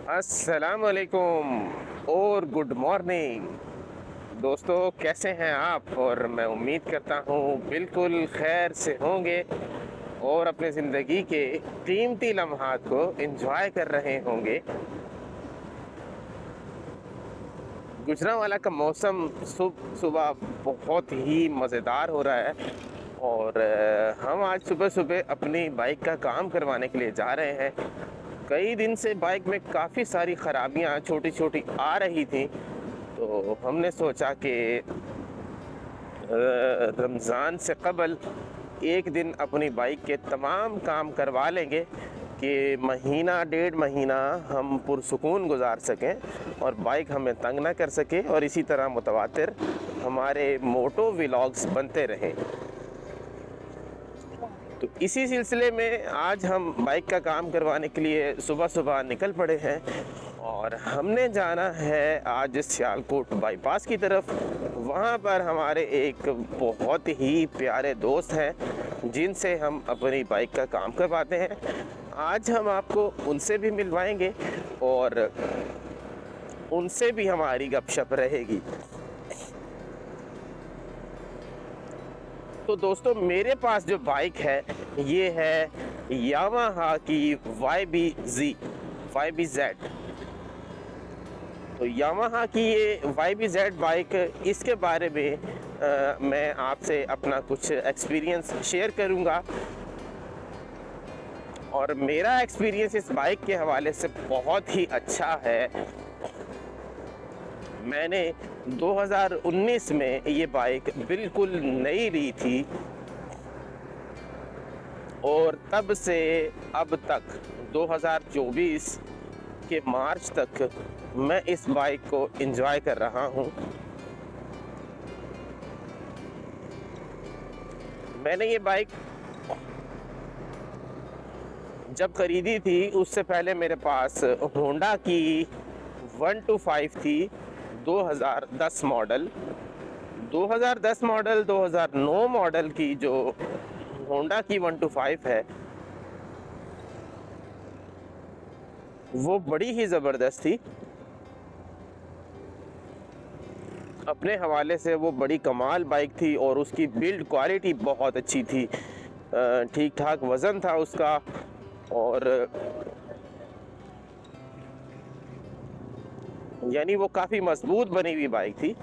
अस्सलाम वालेकुम और गुड मॉर्निंग दोस्तों, कैसे हैं आप। और मैं उम्मीद करता हूँ बिल्कुल खैर से होंगे और अपने ज़िंदगी के कीमती लम्हात को एंजॉय कर रहे होंगे। गुजरांवाला का मौसम सुबह बहुत ही मज़ेदार हो रहा है और हम आज सुबह सुबह अपनी बाइक का काम करवाने के लिए जा रहे हैं। कई दिन से बाइक में काफ़ी सारी ख़राबियाँ छोटी छोटी आ रही थी, तो हमने सोचा कि रमज़ान से कबल एक दिन अपनी बाइक के तमाम काम करवा लेंगे कि महीना डेढ़ महीना हम पुरसुकून गुजार सकें और बाइक हमें तंग ना कर सके और इसी तरह मुतवातिर हमारे मोटो व्लॉग्स बनते रहें। तो इसी सिलसिले में आज हम बाइक का काम करवाने के लिए सुबह सुबह निकल पड़े हैं और हमने जाना है आज सियालकोट बाईपास की तरफ। वहाँ पर हमारे एक बहुत ही प्यारे दोस्त हैं जिनसे हम अपनी बाइक का काम करवाते हैं। आज हम आपको उनसे भी मिलवाएंगे और उनसे भी हमारी गपशप रहेगी। तो दोस्तों, मेरे पास जो बाइक है ये है यामाहा की YBZ। तो यामाहा की ये YBZ बाइक, इसके बारे में मैं आपसे अपना कुछ एक्सपीरियंस शेयर करूंगा और मेरा एक्सपीरियंस इस बाइक के हवाले से बहुत ही अच्छा है। मैंने 2019 में ये बाइक बिल्कुल नई ली थी और तब से अब तक 2024 के मार्च तक मैं इस बाइक को एंजॉय कर रहा हूँ। मैंने ये बाइक जब खरीदी थी उससे पहले मेरे पास होंडा की 125 थी 2010 मॉडल। 2009 मॉडल की जो होंडा की 125 है वो बड़ी ही ज़बरदस्त थी। अपने हवाले से वो बड़ी कमाल बाइक थी और उसकी बिल्ड क्वालिटी बहुत अच्छी थी। ठीक ठाक वज़न था उसका और यानी वो काफ़ी मजबूत बनी हुई बाइक थी।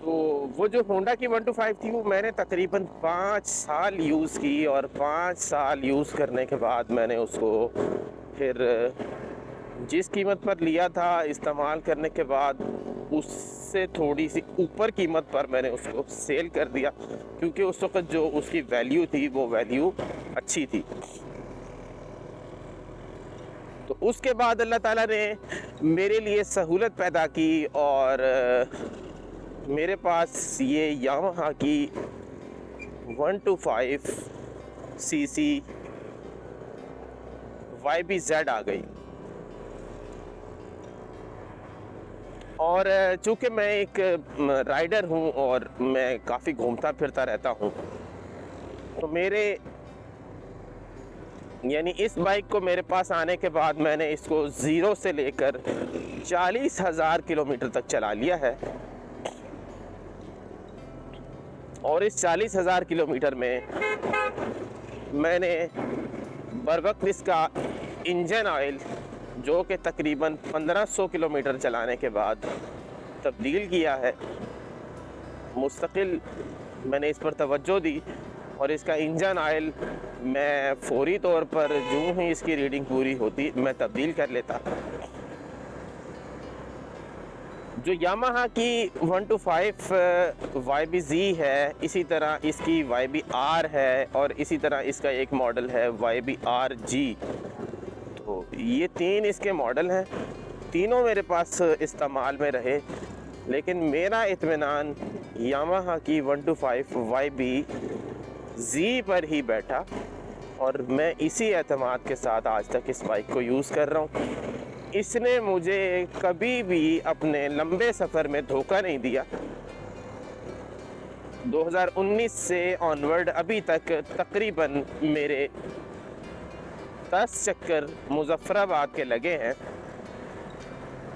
तो वो जो होंडा की 125 थी वो मैंने तकरीबन 5 साल यूज़ की और 5 साल यूज़ करने के बाद मैंने उसको फिर जिस कीमत पर लिया था इस्तेमाल करने के बाद उससे थोड़ी सी ऊपर कीमत पर मैंने उसको सेल कर दिया, क्योंकि उस वक़्त जो उसकी वैल्यू थी वो वैल्यू अच्छी थी। तो उसके बाद अल्लाह ताला ने मेरे लिए सहूलत पैदा की और मेरे पास ये यामाहा की 125 सीसी YBZ आ गई। और चूँकि मैं एक राइडर हूँ और मैं काफ़ी घूमता फिरता रहता हूँ, तो मेरे यानी इस बाइक को मेरे पास आने के बाद मैंने इसको ज़ीरो से लेकर 40,000 किलोमीटर तक चला लिया है। और इस 40,000 किलोमीटर में मैंने बर वक्त इसका इंजन ऑयल, जो कि तकरीबन 1500 किलोमीटर चलाने के बाद तब्दील किया है। मुस्तकिल मैंने इस पर तवज्जो दी और इसका इंजन ऑयल मैं फौरी तौर पर जो ही इसकी रीडिंग पूरी होती मैं तब्दील कर लेता। जो यामाहा की 125 YBZ है, इसी तरह इसकी YBR है और इसी तरह इसका एक मॉडल है YBRG। तो ये तीन इसके मॉडल हैं, तीनों मेरे पास इस्तेमाल में रहे, लेकिन मेरा इत्मीनान यामाहा की 125 YBZ पर ही बैठा और मैं इसी एतमाद के साथ आज तक इस बाइक को यूज़ कर रहा हूँ। इसने मुझे कभी भी अपने लंबे सफ़र में धोखा नहीं दिया। 2019 से ऑनवर्ड अभी तक तकरीबन मेरे 10 चक्कर मुज़फ़्फ़राबाद के लगे हैं।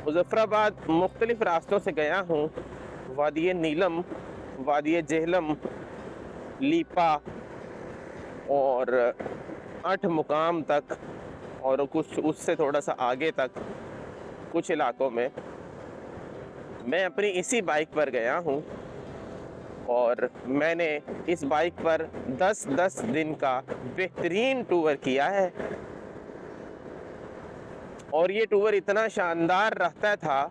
मुज़फ़्फ़राबाद मुख्तलिफ़ रास्तों से गया हूँ, वादी नीलम, वादी जेहलम, लीपा और 8 मुकाम तक, और कुछ उससे थोड़ा सा आगे तक कुछ इलाकों में मैं अपनी इसी बाइक पर गया हूँ। और मैंने इस बाइक पर 10-10 दिन का बेहतरीन टूर किया है, और ये टूर इतना शानदार रहता था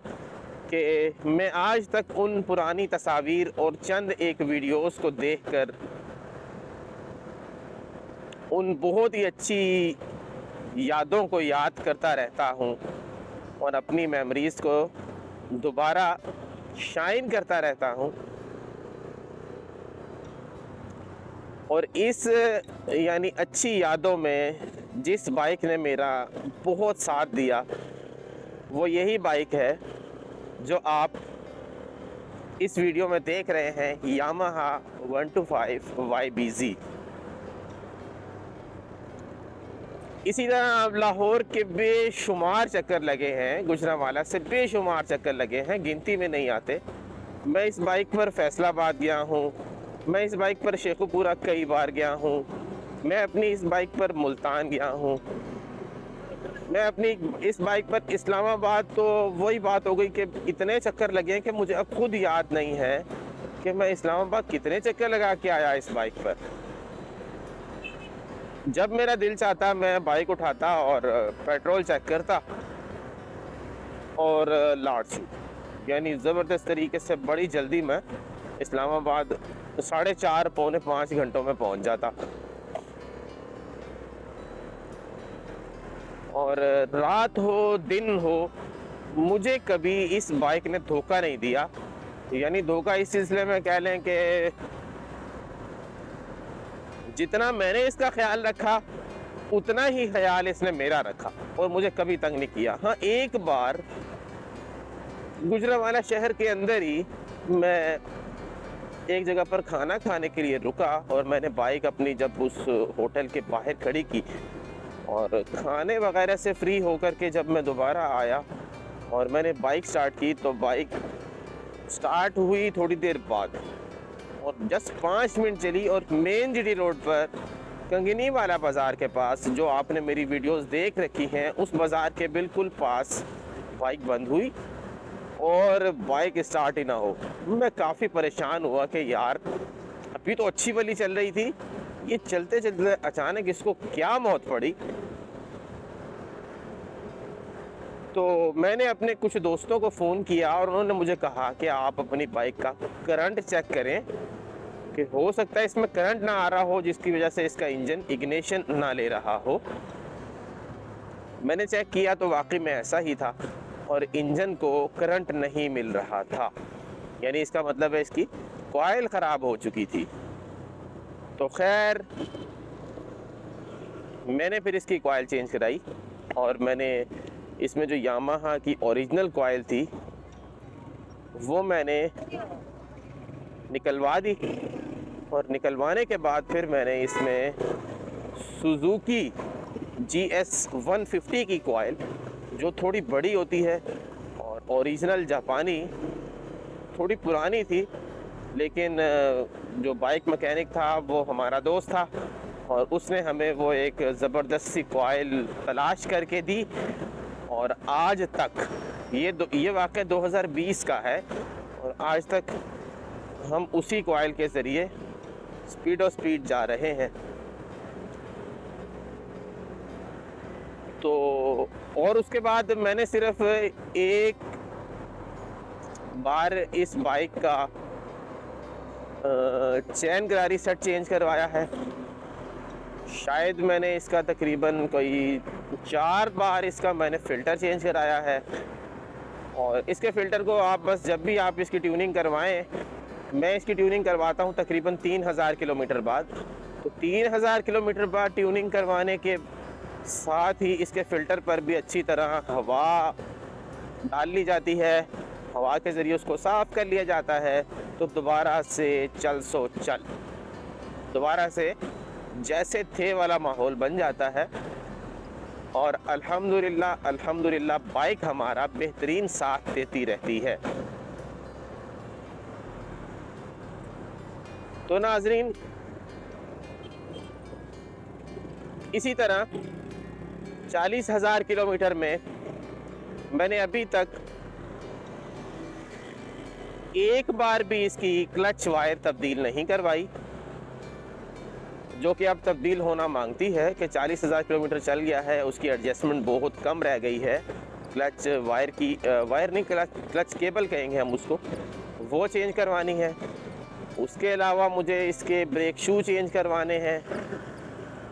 कि मैं आज तक उन पुरानी तस्वीर और चंद एक वीडियोस को देखकर उन बहुत ही अच्छी यादों को याद करता रहता हूँ और अपनी मेमोरीज़ को दोबारा शाइन करता रहता हूँ। और इस यानी अच्छी यादों में जिस बाइक ने मेरा बहुत साथ दिया वो यही बाइक है जो आप इस वीडियो में देख रहे हैं, यामाहा 125 YBZ। इसी तरह आप लाहौर के बेशुमार चक्कर लगे हैं, गुजरांवाला से बेशुमार चक्कर लगे हैं, गिनती में नहीं आते। मैं इस बाइक पर फैसलाबाद गया हूँ, मैं इस बाइक पर शेखुपुरा कई बार गया हूँ, मैं अपनी इस बाइक पर मुल्तान गया हूँ, मैं अपनी इस बाइक पर इस्लामाबाद। तो वही बात हो गई कि इतने चक्कर लगे हैं कि मुझे अब खुद याद नहीं है कि मैं इस्लामाबाद कितने चक्कर लगा के आया इस बाइक पर। जब मेरा दिल चाहता मैं बाइक उठाता और पेट्रोल चेक करता और लाट यानी ज़बरदस्त तरीके से बड़ी जल्दी मैं इस्लामाबाद 4.5 पौने 5 घंटों में पहुंच जाता। और रात हो दिन हो मुझे कभी इस बाइक ने धोखा नहीं दिया। यानी धोखा इस सिलसिले में कह लें कि जितना मैंने इसका ख्याल रखा उतना ही ख्याल इसने मेरा रखा और मुझे कभी तंग नहीं किया। हाँ, एक बार गुजरांवाला शहर के अंदर ही मैं एक जगह पर खाना खाने के लिए रुका और मैंने बाइक अपनी जब उस होटल के बाहर खड़ी की और खाने वगैरह से फ्री होकर के जब मैं दोबारा आया और मैंने बाइक स्टार्ट की तो बाइक स्टार्ट हुई थोड़ी देर बाद और जस्ट 5 मिनट चली और मेन जीडी रोड पर कंगनी वाला बाज़ार के पास, जो आपने मेरी वीडियोस देख रखी हैं, उस बाज़ार के बिल्कुल पास बाइक बंद हुई और बाइक स्टार्ट ही ना हो। मैं काफ़ी परेशान हुआ कि यार अभी तो अच्छी वाली चल रही थी, ये चलते चलते अचानक इसको क्या मौत पड़ी। तो मैंने अपने कुछ दोस्तों को फ़ोन किया और उन्होंने मुझे कहा कि आप अपनी बाइक का करंट चेक करें कि हो सकता है इसमें करंट ना आ रहा हो जिसकी वजह से इसका इंजन इग्निशन ना ले रहा हो। मैंने चेक किया तो वाकई में ऐसा ही था और इंजन को करंट नहीं मिल रहा था, यानी इसका मतलब है इसकी कॉइल ख़राब हो चुकी थी। तो खैर मैंने फिर इसकी कॉइल चेंज कराई और मैंने इसमें जो यामाहा की ओरिजिनल कॉइल थी वो मैंने निकलवा दी और निकलवाने के बाद फिर मैंने इसमें सुजुकी GS 150 की कॉइल, जो थोड़ी बड़ी होती है और ओरिजिनल जापानी, थोड़ी पुरानी थी लेकिन जो बाइक मैकेनिक था वो हमारा दोस्त था और उसने हमें वो एक ज़बरदस्त सी कॉइल तलाश करके दी और आज तक ये वाक़या 2020 का है और आज तक हम उसी कॉइल के ज़रिए स्पीड जा रहे हैं। तो और उसके बाद मैंने सिर्फ एक बार इस बाइक का चैन गरारी सेट चेंज करवाया है। शायद मैंने इसका तकरीबन कोई 4 बार इसका मैंने फ़िल्टर चेंज कराया है और इसके फ़िल्टर को आप बस जब भी आप इसकी ट्यूनिंग करवाएं, मैं इसकी ट्यूनिंग करवाता हूं तकरीबन 3000 किलोमीटर बाद। तो 3000 किलोमीटर बाद ट्यूनिंग करवाने के साथ ही इसके फ़िल्टर पर भी अच्छी तरह हवा डाल ली जाती है हवा के ज़रिए उसको साफ़ कर लिया जाता है, तो दोबारा से चल सो चल, दोबारा से जैसे थे वाला माहौल बन जाता है। और अल्हम्दुलिल्लाह अल्हम्दुलिल्लाह बाइक हमारा बेहतरीन साथ देती रहती है। तो नाज़रीन, इसी तरह 40,000 किलोमीटर में मैंने अभी तक एक बार भी इसकी क्लच वायर तब्दील नहीं करवाई, जो कि अब तब्दील होना मांगती है कि 40,000 किलोमीटर चल गया है, उसकी एडजस्टमेंट बहुत कम रह गई है। क्लच वायर की वायर नहीं, क्लच केबल कहेंगे हम उसको, वो चेंज करवानी है। उसके अलावा मुझे इसके ब्रेक शू चेंज करवाने हैं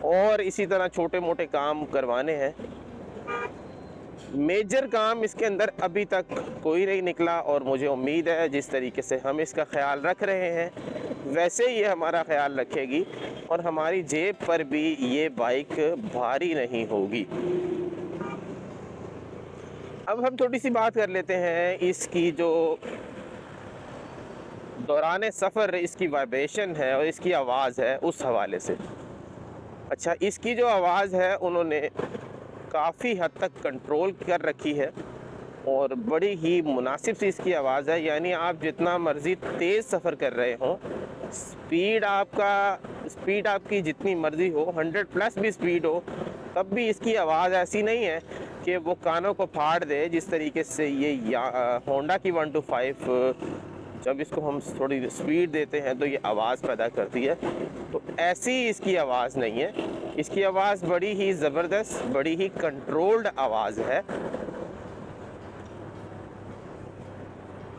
और इसी तरह छोटे मोटे काम करवाने हैं। मेजर काम इसके अंदर अभी तक कोई नहीं निकला और मुझे उम्मीद है जिस तरीके से हम इसका ख्याल रख रहे हैं वैसे ये हमारा ख्याल रखेगी और हमारी जेब पर भी ये बाइक भारी नहीं होगी। अब हम थोड़ी सी बात कर लेते हैं इसकी जो दौरान सफ़र इसकी वाइब्रेशन है और इसकी आवाज़ है उस हवाले से। अच्छा, इसकी जो आवाज़ है उन्होंने काफ़ी हद तक कंट्रोल कर रखी है और बड़ी ही मुनासिब सी इसकी आवाज़ है। यानी आप जितना मर्ज़ी तेज़ सफ़र कर रहे हो, स्पीड आपकी जितनी मर्ज़ी हो, 100 प्लस भी स्पीड हो, तब भी इसकी आवाज़ ऐसी नहीं है कि वो कानों को फाड़ दे। जिस तरीके से ये होंडा की 125 जब इसको हम थोड़ी स्पीड देते हैं तो ये आवाज़ पैदा करती है, तो ऐसी इसकी आवाज़ नहीं है। इसकी आवाज़ बड़ी ही ज़बरदस्त, बड़ी ही कंट्रोल्ड आवाज़ है।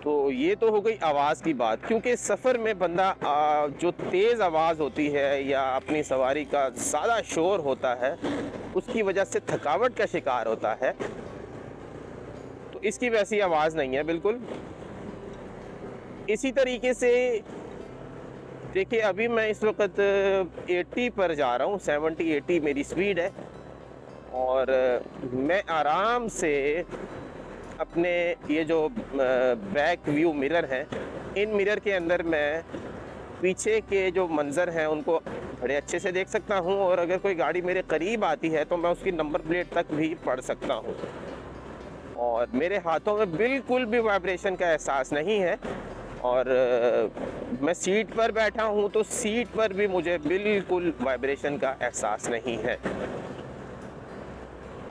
तो ये तो हो गई आवाज़ की बात, क्योंकि सफ़र में बंदा जो तेज़ आवाज़ होती है या अपनी सवारी का ज़्यादा शोर होता है उसकी वजह से थकावट का शिकार होता है। तो इसकी वैसी आवाज़ नहीं है बिल्कुल। इसी तरीके से देखिए, अभी मैं इस वक्त 80 पर जा रहा हूँ, 70-80 मेरी स्पीड है और मैं आराम से अपने ये जो बैक व्यू मिरर हैं, इन मिरर के अंदर मैं पीछे के जो मंज़र हैं उनको बड़े अच्छे से देख सकता हूँ और अगर कोई गाड़ी मेरे करीब आती है तो मैं उसकी नंबर प्लेट तक भी पढ़ सकता हूँ और मेरे हाथों में बिल्कुल भी वाइब्रेशन का एहसास नहीं है। और मैं सीट पर बैठा हूँ तो सीट पर भी मुझे बिल्कुल वाइब्रेशन का एहसास नहीं है।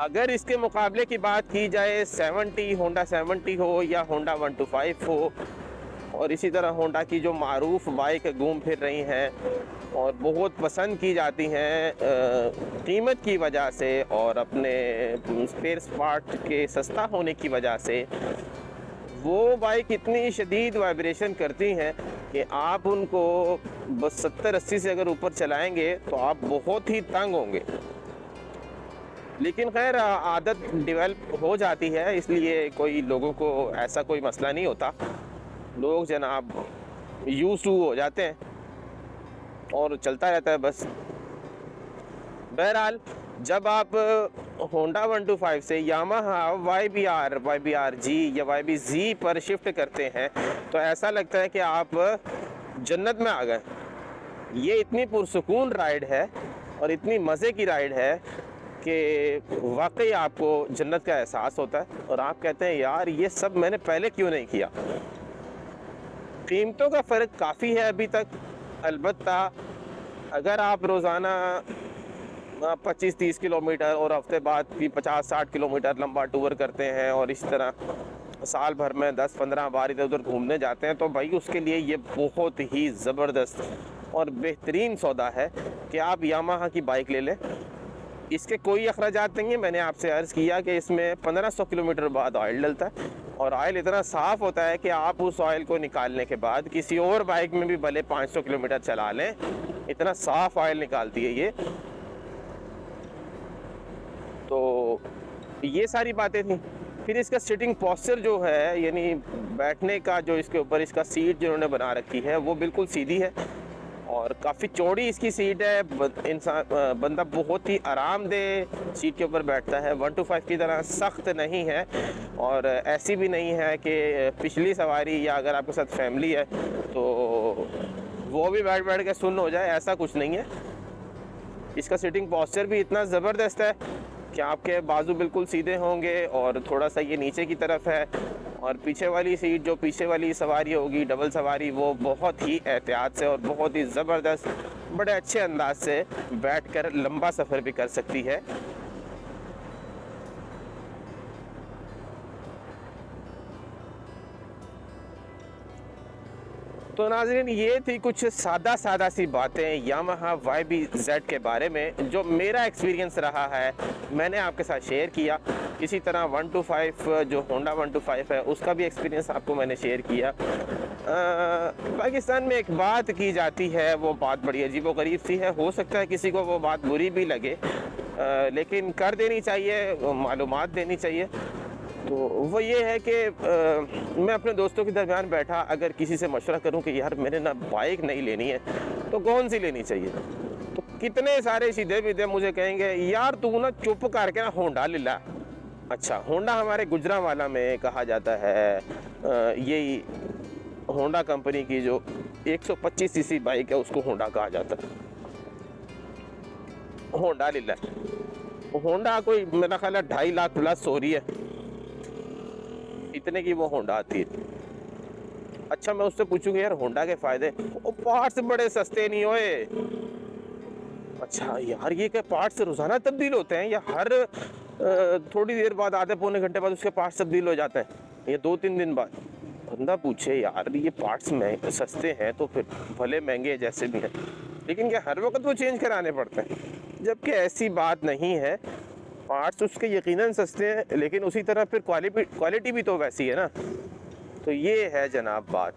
अगर इसके मुकाबले की बात की जाए, 70 होंडा 70 हो या होंडा 125 हो और इसी तरह होंडा की जो मारूफ बाइक घूम फिर रही हैं और बहुत पसंद की जाती हैं कीमत की वजह से और अपने स्पेयर पार्ट के सस्ता होने की वजह से, वो बाइक इतनी शदीद वाइब्रेशन करती हैं कि आप उनको बस 70-80 से अगर ऊपर चलाएंगे तो आप बहुत ही तंग होंगे। लेकिन खैर आदत डेवलप हो जाती है, इसलिए कोई लोगों को ऐसा कोई मसला नहीं होता। लोग जनाब यूज़ टू हो जाते हैं और चलता रहता है बस। बहरहाल, जब आप होंडा 125 से यामाहा YBR G या YBZ पर शिफ्ट करते हैं तो ऐसा लगता है कि आप जन्नत में आ गए। ये इतनी पुरसुकून राइड है और इतनी मज़े की राइड है कि वाकई आपको जन्नत का एहसास होता है और आप कहते हैं यार ये सब मैंने पहले क्यों नहीं किया। कीमतों का फ़र्क काफ़ी है अभी तक, अलबत्ता अगर आप रोज़ाना 25-30 किलोमीटर और हफ्ते बाद भी 50-60 किलोमीटर लंबा टूर करते हैं और इस तरह साल भर में 10-15 बार इधर उधर घूमने जाते हैं तो भाई उसके लिए ये बहुत ही ज़बरदस्त और बेहतरीन सौदा है कि आप यामाहा की बाइक ले लें। इसके कोई अखराजात नहीं है। मैंने आपसे अर्ज़ किया कि इसमें 1500 किलोमीटर बाद ऑयल डलता है और ऑयल इतना साफ़ होता है कि आप उस ऑयल को निकालने के बाद किसी और बाइक में भी भले 500 किलोमीटर चला लें, इतना साफ़ ऑयल निकालती है ये। तो ये सारी बातें थी। फिर इसका सिटिंग पोस्चर जो है, यानी बैठने का जो इसके ऊपर इसका सीट जिन्होंने बना रखी है वो बिल्कुल सीधी है और काफ़ी चौड़ी इसकी सीट है। इंसान बंदा बहुत ही आरामदेह सीट के ऊपर बैठता है। 1 to 5 की तरह सख्त नहीं है और ऐसी भी नहीं है कि पिछली सवारी या अगर आपके साथ फैमिली है तो वो भी बैठ बैठ के सुन्न हो जाए, ऐसा कुछ नहीं है। इसका सीटिंग पोस्चर भी इतना ज़बरदस्त है कि आपके बाजू बिल्कुल सीधे होंगे और थोड़ा सा ये नीचे की तरफ है। और पीछे वाली सीट, जो पीछे वाली सवारी होगी डबल सवारी, वो बहुत ही एहतियात से और बहुत ही ज़बरदस्त बड़े अच्छे अंदाज से बैठकर लंबा सफ़र भी कर सकती है। तो नाज़रीन, ये थी कुछ सादा सी बातें यामाहा YBZ के बारे में, जो मेरा एक्सपीरियंस रहा है मैंने आपके साथ शेयर किया। इसी तरह 1 to 5 जो होंडा 1 to 5 है उसका भी एक्सपीरियंस आपको मैंने शेयर किया। पाकिस्तान में एक बात की जाती है, वो बात बड़ी अजीबोगरीब सी है। हो सकता है किसी को वो बात बुरी भी लगे, लेकिन कर देनी चाहिए, मालूमात देनी चाहिए। तो वो ये है कि मैं अपने दोस्तों के दरमियान बैठा अगर किसी से मशवरा करूं कि यार मैंने ना बाइक नहीं लेनी है तो कौन सी लेनी चाहिए, तो कितने सारे सीधे बीधे मुझे कहेंगे यार तू ना चुप करके ना होंडा ले ला। अच्छा, होंडा हमारे गुजरांवाला में कहा जाता है, यही होंडा कंपनी की जो 125 सीसी बाइक है उसको होंडा कहा जाता है। होंडा ले ला, होंडा कोई मेरा ख्याल है 2.5 लाख प्लस हो रही है, इतने की वो होंडा आती है। अच्छा, मैं उससे पूछूंगा यार होंडा के फायदे, वो पार्ट्स बड़े सस्ते नहीं होए। अच्छा यार, ये क्या पार्ट्स रोजाना तब्दील होते हैं या हर थोड़ी देर बाद, आधे पौने घंटे बाद उसके पार्ट्स तब्दील हो जाते हैं या 2-3 दिन बाद? बंदा पूछे यार ये पार्ट्स में सस्ते हैं तो फिर भले महंगे जैसे भी हैं, लेकिन क्या हर वक्त वो चेंज कराने पड़ते हैं? जबकि ऐसी बात नहीं है, पार्ट्स उसके यकीनन सस्ते हैं लेकिन उसी तरह फिर क्वालिटी भी तो वैसी है ना। तो ये है जनाब बात।